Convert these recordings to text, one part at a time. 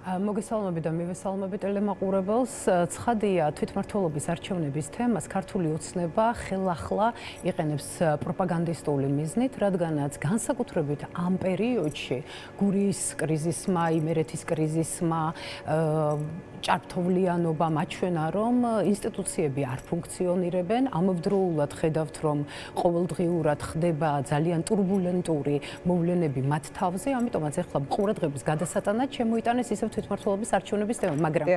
მოგესალმებით და მივესალმებით ტელემაყურებელს. ცხადია, თვითმმართველობის არჩევნების თემას ქართული ოცნება ხელახლა იყენებს პროპაგანდისტული მიზნით, რადგანაც განსაკუთრებით ამ პერიოდში გურიის კრიზისმა, იმერეთის კრიზისმა, ჭართოვლიანობა მაჩვენა, რომ ინსტიტუციები არ ფუნქციონირებენ, ამავდროულად ხედავთ, რომ ყოველდღიურად ხდება ძალიან турბულენტური მოვლენები მათ თავზე, ამიტომაც ახლა ყურადღების გადასატანად შემოიტანეს ისევ თვითმმართველობის არჩევნების თემა, მაგრამ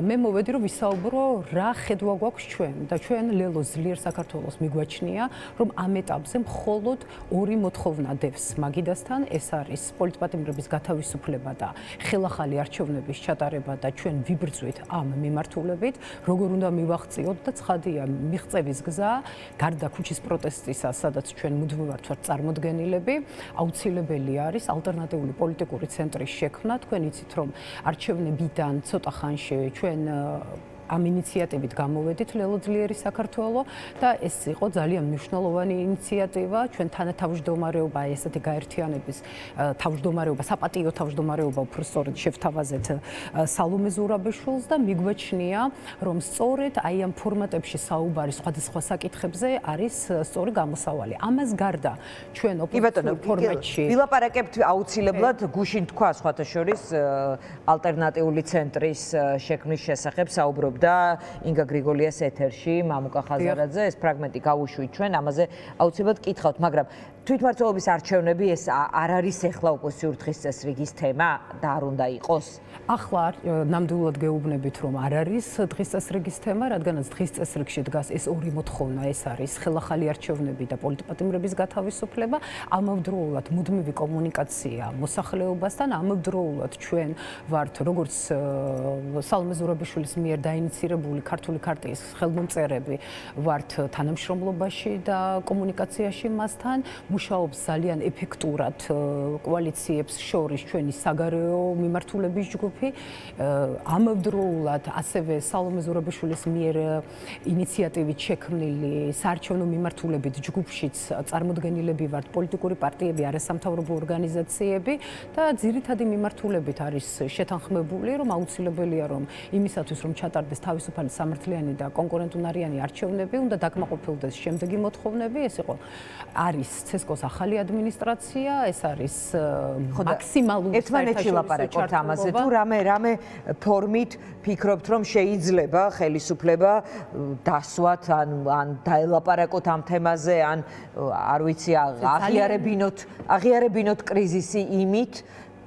მე მოვედი რომ ვისაუბრო რა ხედვა გვაქვს ჩვენ და ჩვენ ლელო ძლიერ საქართველოს მიგვაჩნია, რომ ამ ეტაპზე მხოლოდ ორი მოთხოვნა დევს მაგიდასთან, ეს არის პოლიტპატიმრების გათავისუფლება და ხელახალი არჩევნების ჩატარება და ჩვენ ვიბრძვით ამ მიმართულებით, როგორ უნდა მივაღწიოთ და ცხადია მიღწევის გზა, გარდა ქუჩის პროტესტისა, სადაც ჩვენ მუდმივად ვართ წარმოდგენილები, აუცილებელი არის ალტერნატიული პოლიტიკური ცენტრის შექმნა. თქვენ იცით, რომ არჩევნებიდან ცოტა ხანში ჩვენ ამ ინიციატივით გამოვედით ლელო ძლიერი საქართველო და ეს იყო ძალიან მნიშვნელოვანი ინიციატივა. ჩვენ თანათავმჯდომარეობა, ესეთი გაერთიანების თავმჯდომარეობა, საპატიო თავმჯდომარეობა უფრო სწორედ შევთავაზეთ სალომე ზურაბიშვილს და მიგვაჩნია, რომ სწორედ აი ამ ფორმატებში საუბარი სხვადასხვა საკითხებზე არის სწორი გამოსავალი. ამას გარდა ჩვენ ოპოზიციურ ფორმატში ვილაპარაკებთ აუცილებლად გუშინ თქვა სხვათა შორის ალტერნატიული ცენტრის შექმნის შესახებ საუბრობ და ინგა გრიგოლიას ეთერში მამუკა ხაზარაძე ეს ფრაგმენტი გავუშვით ჩვენ ამაზე აუცილებლად კითხავთ, მაგრამ თვითმმართველობის არჩევნები ეს არ არის ახლა ოპოზიციურ დღის წესრიგის თემა და არ უნდა იყოს. ახლა ნამდვილად გეუბნებით, რომ არ არის დღის წესრიგის თემა, რადგანაც დღის წესრიგში დგას ეს ორი მოთხოვნა, ეს არის ხელახალი არჩევნები და პოლიტპატიმრების გათავისუფლება, ამავდროულად მუდმივი კომუნიკაცია მოსახლეობასთან, ამავდროულად ჩვენ ვართ როგორც სალომე ზურაბიშვილის მიერ დაინიცირებული ქართული ქარტიის ხელმომწერები, ვართ თანამშრომლობაში და კომუნიკაციაში მასთან, მუშაობს ძალიან ეფექტურად კოალიციებს შორის ჩვენი საგარეო მიმართულების ჯგუფი, ამავდროულად ასევე სალომე ზურაბიშვილის მიერ ინიციატივით შექმნილი საარჩევნო მიმართულებით ჯგუფშიც წარმოდგენილები ვართ პოლიტიკური პარტიები, არასამთავრობო ორგანიზაციები და ძირითადი მიმართულებით არის შეთანხმებული, რომ აუცილებელია რომ იმისათვის რომ ჩატარდეს თავისუფალი სამართლიანი და კონკურენტუნარიანი არჩევნები, უნდა დაკმაყოფილდეს შემდეგი მოთხოვნები, ეს იყო არის ცესკოს ახალი ადმინისტრაცია, ეს არის მაქსიმალური ერთმანეთში ლაპარაკობთ ამაზე თუ რამე ფორმით ფიქრობთ რომ შეიძლება ხელისუფლება დასვათ ან დაელაპარაკოთ ამ თემაზე ან არ ვიცი აღიარებინოთ კრიზისი იმით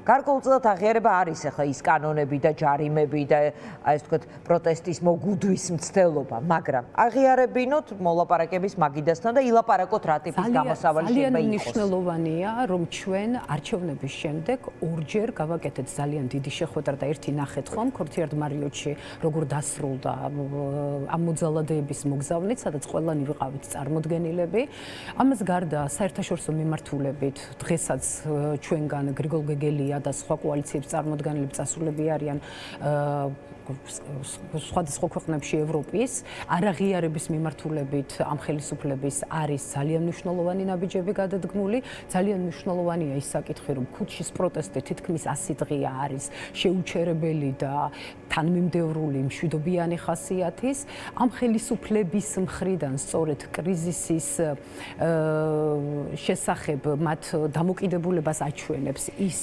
გარკვეულწილად აღიარება არის ახლა ის კანონები და ჯარიმები და აი ეს ვთქვათ პროტესტის მოგუდვის მცდელობა, მაგრამ აღიარებინოთ მოლაპარაკების მაგიდასთან და ილაპარაკოთ რა ტიპის გამოსავალი შეიძლება იყოს. ძალიან მნიშვნელოვანია, რომ ჩვენ არჩევნების შემდეგ ორჯერ გავაკეთეთ ძალიან დიდი შეხვედრა და ერთი ნახეთ ხომ ქორთიარდ მარიოტში როგორ დასრულდა ამ მოძალადეების მოგზავნით, სადაც ყველანი ვიყავით წარმოდგენილები. ამას გარდა საერთაშორისო მიმართულებით დღესაც ჩვენგან გრიგოლ გეგელია და სხვა კოალიციების წარმოდგენილები წასულები არიან სხვადასხვა ქვეყნებში ევროპის არაღიარების მიმართულებით ამ ხელისუფლების არის ძალიან მნიშვნელოვანი ნაბიჯები გადადგმული. ძალიან მნიშვნელოვანია ის საკითხი, რომ ქუჩის პროტესტი თითქმის 100 დღეა არის შეუჩერებელი და თანმიმდევრული მშვიდობიანი ხასიათის. ამ ხელისუფლების მხრიდან სწორედ კრიზისის შესახებ მათ დამოკიდებულებას აჩვენებს ის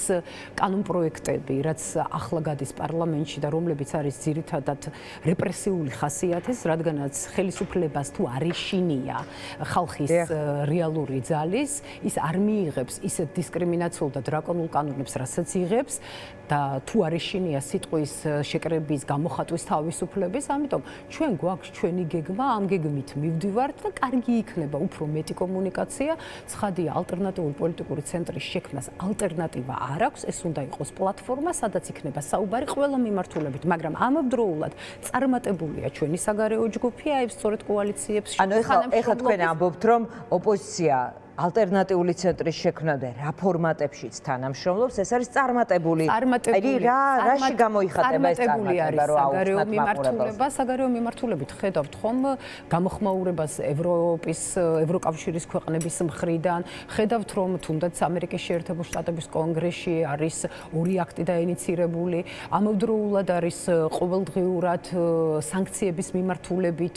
კანონპროექტები, რაც ახლა გადის პარლამენტში და რომლებიც არის ძირითადად რეპრესიული ხასიათის, რადგანაც ხელისუფლებას თუ არ ეშინია ხალხის რეალური ძალის, ის არ მიიღებს ისეთ დისკრიმინაციულ და დრაკონულ კანონებს, რასაც იღებს და თუ არ ეშინია სიტყვის შეკრების გამოხატვის თავისუფლების, ამიტომ ჩვენ გვაქვს ჩვენი გეგმა, ამ გეგმით მივდივართ და კარგი იქნება უფრო მეტი კომუნიკაცია. ცხადია, ალტერნატიული პოლიტიკური ცენტრის შექმნას ალტერნატივა არ აქვს, ეს უნდა იყოს პლატფორმა, სადაც იქნება საუბარი ყველა მიმართულებით, მაგრამ ამავდროულად წარმატებულია ჩვენი საგარეო ჯგუფი, აი სწორედ კოალიციებს ანუ ეხლა თქვენ ამბობთ, რომ ოპოზიცია ალტერნატიული ცენტრის შექმნა და რა ფორმატებშიც თანამშრომლობს, ეს არის წარმატებული. რაში გამოიხატება ეს წარმატება, რომ აუხსნათ მაყურებელს? საგარეო მიმართულებით ხედავთ ხომ გამოხმაურებას ევროკავშირის ქვეყნების მხრიდან, ხედავთ რომ თუნდაც ამერიკის შეერთებული შტატების კონგრესში არის 2 აქტი დაინიცირებული, ამავდროულად არის ყოველდღიურად სანქციების მიმართულებით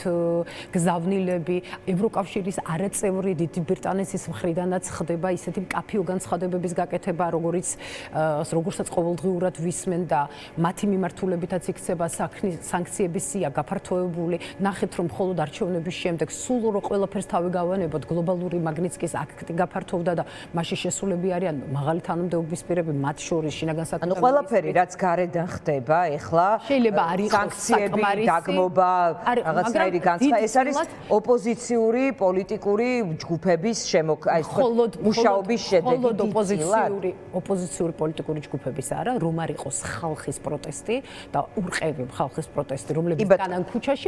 გზავნილები, ევროკავშირის არაწევრი დიდი ბრიტანეთის მხრიდანაც ხდება ისეთი მკაფიო განცხადებების გაკეთება, როგორცაც ყოველდღიურად ვისმენ და მათი მიმართულებითაც იქცება სანქციების სია გაფართოებული. ნახეთ რომ მხოლოდ არჩევნების შემდეგ სულ რო ყველაფერს თავი გავანებოთ, გლობალური მაგნიცკის აქტი გაფართოვდა და მასში შესულები არიან მაღალი თანამდებობის პირები, მათ შორის შინაგან საქმეთა ყველაფერი რაც გარედან ხდება, ეხლა შეიძლება არ იყოს სანქციები, დაგმობა, რაღაცნაირი განცხადება, ეს არის ოპოზიციური პოლიტიკური ჯგუფების მუშაობის შედეგი. ოპოზიციური პოლიტიკური ჯგუფების არა, რომ არ იყოს ხალხის პროტესტი და ურყევი ხალხის პროტესტი, რომლებიც განან ქუჩაში